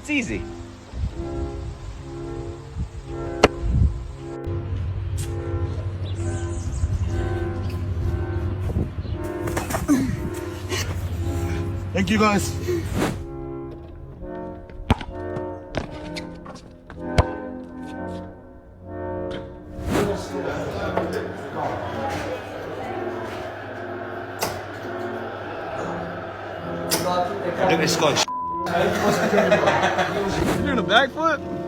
It's easy. Thank you guys. Look at this guy. You're doing a backflip?